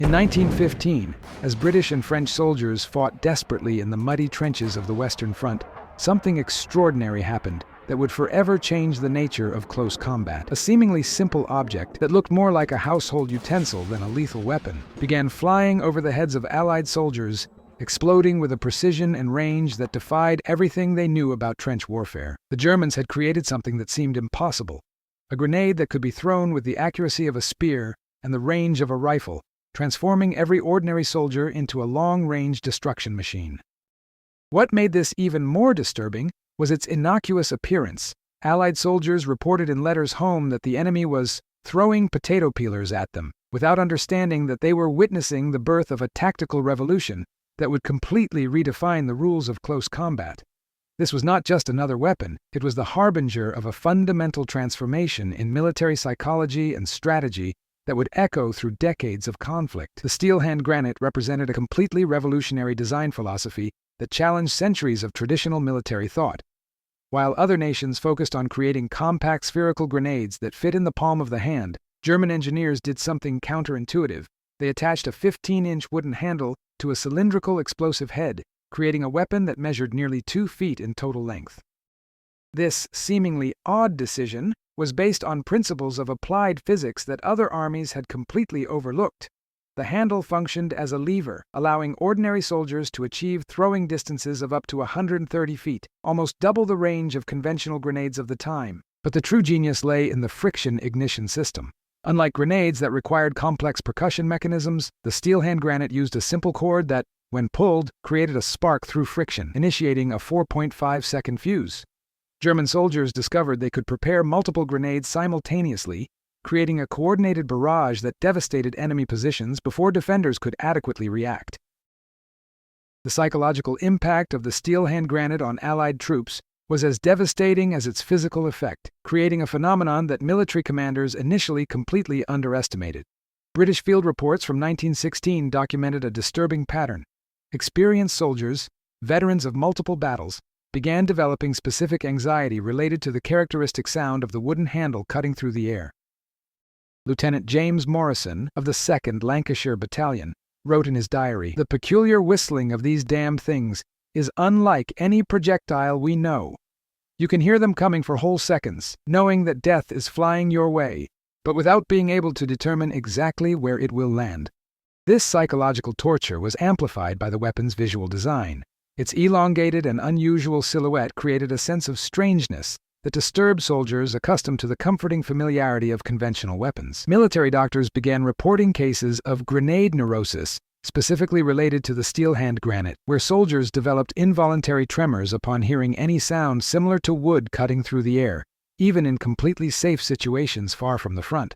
In 1915, as British and French soldiers fought desperately in the muddy trenches of the Western Front, something extraordinary happened that would forever change the nature of close combat. A seemingly simple object that looked more like a household utensil than a lethal weapon began flying over the heads of Allied soldiers, exploding with a precision and range that defied everything they knew about trench warfare. The Germans had created something that seemed impossible, a grenade that could be thrown with the accuracy of a spear and the range of a rifle, transforming every ordinary soldier into a long-range destruction machine. What made this even more disturbing was its innocuous appearance. Allied soldiers reported in letters home that the enemy was throwing potato peelers at them, without understanding that they were witnessing the birth of a tactical revolution that would completely redefine the rules of close combat. This was not just another weapon, it was the harbinger of a fundamental transformation in military psychology and strategy that would echo through decades of conflict. The Stielhandgranate represented a completely revolutionary design philosophy that challenged centuries of traditional military thought. While other nations focused on creating compact spherical grenades that fit in the palm of the hand, German engineers did something counterintuitive. They attached a 15-inch wooden handle to a cylindrical explosive head, creating a weapon that measured nearly 2 feet in total length. This seemingly odd decision was based on principles of applied physics that other armies had completely overlooked. The handle functioned as a lever, allowing ordinary soldiers to achieve throwing distances of up to 130 feet, almost double the range of conventional grenades of the time. But the true genius lay in the friction ignition system. Unlike grenades that required complex percussion mechanisms, the Stielhandgranate used a simple cord that, when pulled, created a spark through friction, initiating a 4.5-second fuse. German soldiers discovered they could prepare multiple grenades simultaneously, creating a coordinated barrage that devastated enemy positions before defenders could adequately react. The psychological impact of the Stielhandgranate on Allied troops was as devastating as its physical effect, creating a phenomenon that military commanders initially completely underestimated. British field reports from 1916 documented a disturbing pattern. Experienced soldiers, veterans of multiple battles, began developing specific anxiety related to the characteristic sound of the wooden handle cutting through the air. Lieutenant James Morrison, of the 2nd Lancashire Battalion, wrote in his diary, "The peculiar whistling of these damned things is unlike any projectile we know. You can hear them coming for whole seconds, knowing that death is flying your way, but without being able to determine exactly where it will land." This psychological torture was amplified by the weapon's visual design. Its elongated and unusual silhouette created a sense of strangeness that disturbed soldiers accustomed to the comforting familiarity of conventional weapons. Military doctors began reporting cases of grenade neurosis, specifically related to the Stielhandgranate, where soldiers developed involuntary tremors upon hearing any sound similar to wood cutting through the air, even in completely safe situations far from the front.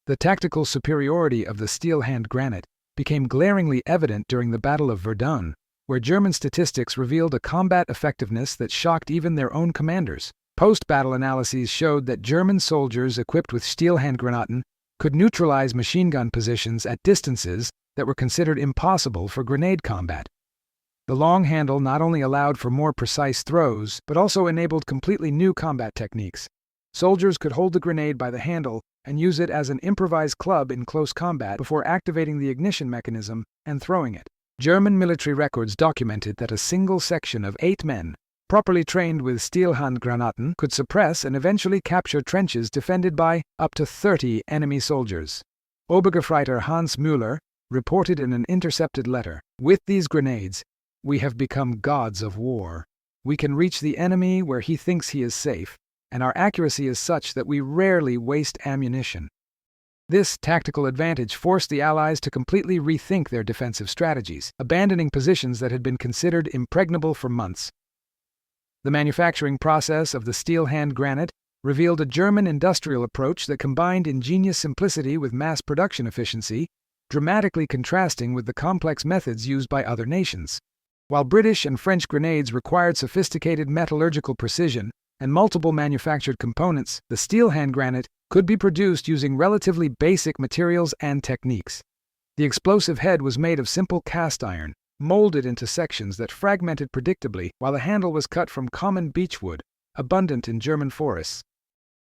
The tactical superiority of the Stielhandgranate became glaringly evident during the Battle of Verdun, where German statistics revealed a combat effectiveness that shocked even their own commanders. Post-battle analyses showed that German soldiers equipped with Stielhandgranaten could neutralize machine gun positions at distances that were considered impossible for grenade combat. The long handle not only allowed for more precise throws, but also enabled completely new combat techniques. Soldiers could hold the grenade by the handle and use it as an improvised club in close combat before activating the ignition mechanism and throwing it. German military records documented that a single section of 8 men, properly trained with Stielhandgranaten, could suppress and eventually capture trenches defended by up to 30 enemy soldiers. Obergefreiter Hans Müller reported in an intercepted letter, "With these grenades, we have become gods of war. We can reach the enemy where he thinks he is safe, and our accuracy is such that we rarely waste ammunition." This tactical advantage forced the Allies to completely rethink their defensive strategies, abandoning positions that had been considered impregnable for months. The manufacturing process of the Stielhandgranate revealed a German industrial approach that combined ingenious simplicity with mass production efficiency, dramatically contrasting with the complex methods used by other nations. While British and French grenades required sophisticated metallurgical precision and multiple manufactured components, the Stielhandgranate could be produced using relatively basic materials and techniques. The explosive head was made of simple cast iron, molded into sections that fragmented predictably, while the handle was cut from common beechwood, abundant in German forests.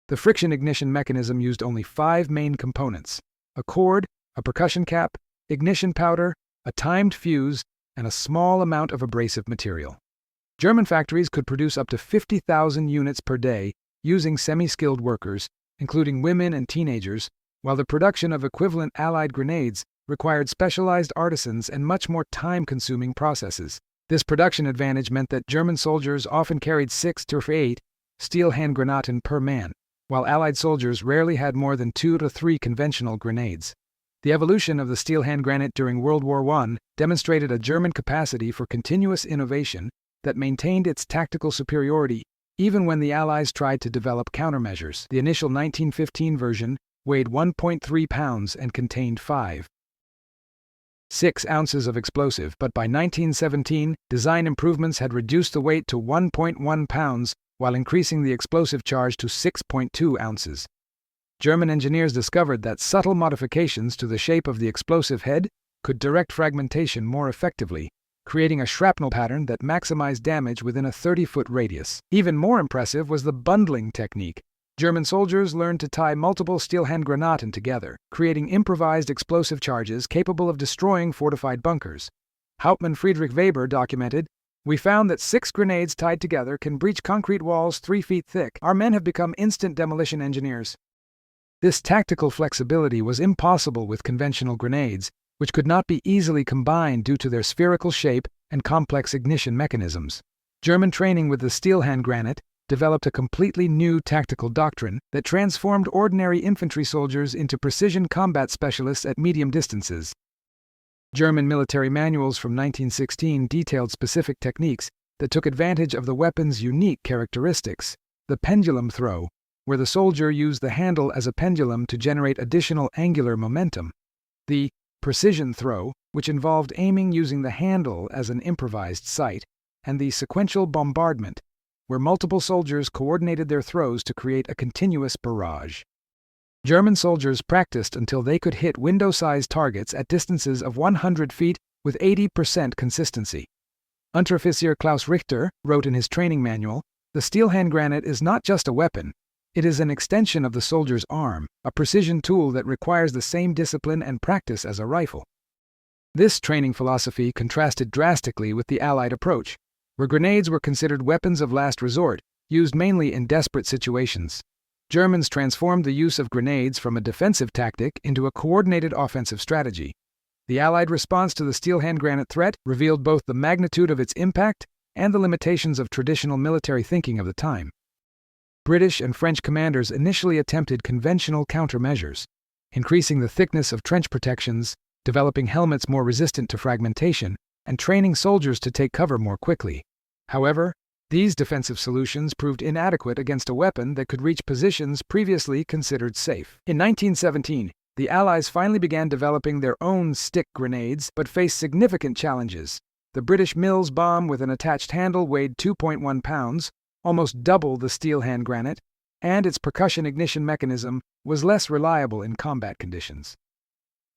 The friction ignition mechanism used only 5 main components: a cord, a percussion cap, ignition powder, a timed fuse, and a small amount of abrasive material. German factories could produce up to 50,000 units per day using semi-skilled workers, including women and teenagers, while the production of equivalent Allied grenades required specialized artisans and much more time-consuming processes. This production advantage meant that German soldiers often carried 6 to 8 Stielhandgranaten per man, while Allied soldiers rarely had more than 2 to 3 conventional grenades. The evolution of the Stielhandgranate during World War I demonstrated a German capacity for continuous innovation that maintained its tactical superiority even when the Allies tried to develop countermeasures. The initial 1915 version weighed 1.3 pounds and contained 5.6 ounces of explosive, but by 1917, design improvements had reduced the weight to 1.1 pounds while increasing the explosive charge to 6.2 ounces. German engineers discovered that subtle modifications to the shape of the explosive head could direct fragmentation more effectively, creating a shrapnel pattern that maximized damage within a 30-foot radius. Even more impressive was the bundling technique. German soldiers learned to tie multiple Stielhandgranaten together, creating improvised explosive charges capable of destroying fortified bunkers. Hauptmann Friedrich Weber documented, "We found that 6 grenades tied together can breach concrete walls 3 feet thick. Our men have become instant demolition engineers." This tactical flexibility was impossible with conventional grenades, which could not be easily combined due to their spherical shape and complex ignition mechanisms. German training with the Stielhandgranate developed a completely new tactical doctrine that transformed ordinary infantry soldiers into precision combat specialists at medium distances. German military manuals from 1916 detailed specific techniques that took advantage of the weapon's unique characteristics: the pendulum throw, where the soldier used the handle as a pendulum to generate additional angular momentum; the precision throw, which involved aiming using the handle as an improvised sight; and the sequential bombardment, where multiple soldiers coordinated their throws to create a continuous barrage. German soldiers practiced until they could hit window-sized targets at distances of 100 feet with 80% consistency. Unteroffizier Klaus Richter wrote in his training manual, "The Stielhandgranate is not just a weapon. It is an extension of the soldier's arm, a precision tool that requires the same discipline and practice as a rifle." This training philosophy contrasted drastically with the Allied approach, where grenades were considered weapons of last resort, used mainly in desperate situations. Germans transformed the use of grenades from a defensive tactic into a coordinated offensive strategy. The Allied response to the Stielhandgranate threat revealed both the magnitude of its impact and the limitations of traditional military thinking of the time. British and French commanders initially attempted conventional countermeasures, increasing the thickness of trench protections, developing helmets more resistant to fragmentation, and training soldiers to take cover more quickly. However, these defensive solutions proved inadequate against a weapon that could reach positions previously considered safe. In 1917, the Allies finally began developing their own stick grenades, but faced significant challenges. The British Mills bomb with an attached handle weighed 2.1 pounds, almost double the Stielhandgranate, and its percussion ignition mechanism was less reliable in combat conditions.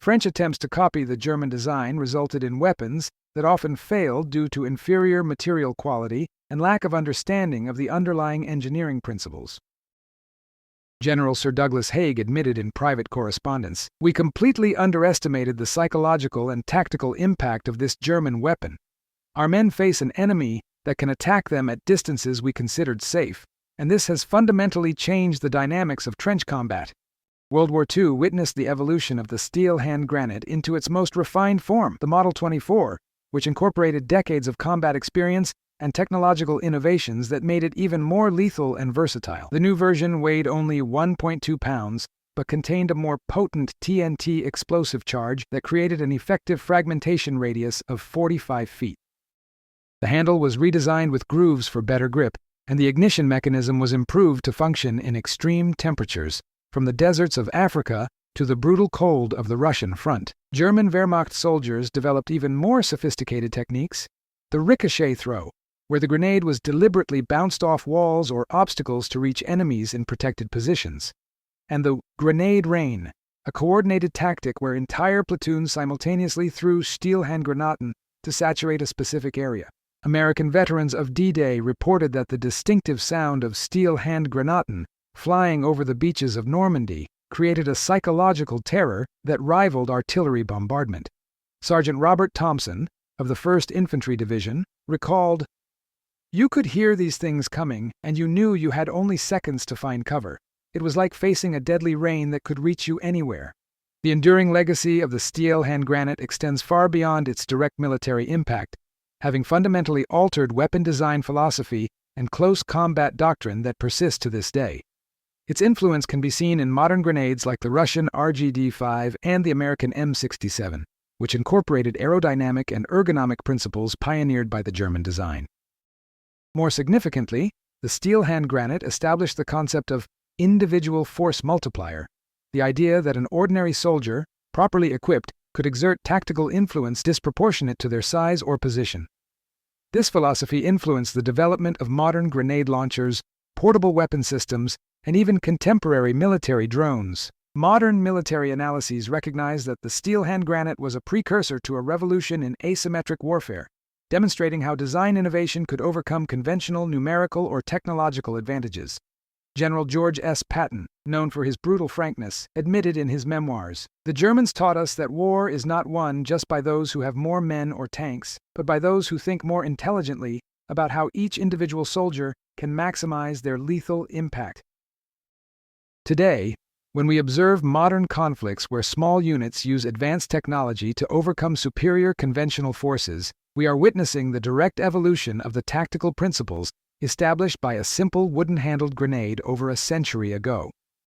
French attempts to copy the German design resulted in weapons that often failed due to inferior material quality and lack of understanding of the underlying engineering principles. General Sir Douglas Haig admitted in private correspondence, "We completely underestimated the psychological and tactical impact of this German weapon. Our men face an enemy that can attack them at distances we considered safe, and this has fundamentally changed the dynamics of trench combat." World War II witnessed the evolution of the Stielhandgranate into its most refined form, the Model 24, which incorporated decades of combat experience and technological innovations that made it even more lethal and versatile. The new version weighed only 1.2 pounds, but contained a more potent TNT explosive charge that created an effective fragmentation radius of 45 feet. The handle was redesigned with grooves for better grip, and the ignition mechanism was improved to function in extreme temperatures, from the deserts of Africa to the brutal cold of the Russian front. German Wehrmacht soldiers developed even more sophisticated techniques: the ricochet throw, where the grenade was deliberately bounced off walls or obstacles to reach enemies in protected positions; and the grenade rain, a coordinated tactic where entire platoons simultaneously threw Stielhandgranaten to saturate a specific area. American veterans of D-Day reported that the distinctive sound of Stielhandgranaten flying over the beaches of Normandy created a psychological terror that rivaled artillery bombardment. Sergeant Robert Thompson, of the 1st Infantry Division, recalled, "You could hear these things coming, and you knew you had only seconds to find cover. It was like facing a deadly rain that could reach you anywhere." The enduring legacy of the Stielhandgranate extends far beyond its direct military impact, having fundamentally altered weapon design philosophy and close combat doctrine that persist to this day. Its influence can be seen in modern grenades like the Russian RGD-5 and the American M67, which incorporated aerodynamic and ergonomic principles pioneered by the German design. More significantly, the Stielhandgranate established the concept of individual force multiplier, the idea that an ordinary soldier, properly equipped, could exert tactical influence disproportionate to their size or position. This philosophy influenced the development of modern grenade launchers, portable weapon systems, and even contemporary military drones. Modern military analyses recognize that the Stielhandgranate was a precursor to a revolution in asymmetric warfare, demonstrating how design innovation could overcome conventional numerical or technological advantages. General George S. Patton, known for his brutal frankness, admitted in his memoirs, "The Germans taught us that war is not won just by those who have more men or tanks, but by those who think more intelligently about how each individual soldier can maximize their lethal impact." Today, when we observe modern conflicts where small units use advanced technology to overcome superior conventional forces, we are witnessing the direct evolution of the tactical principles established by a simple wooden-handled grenade over a century ago.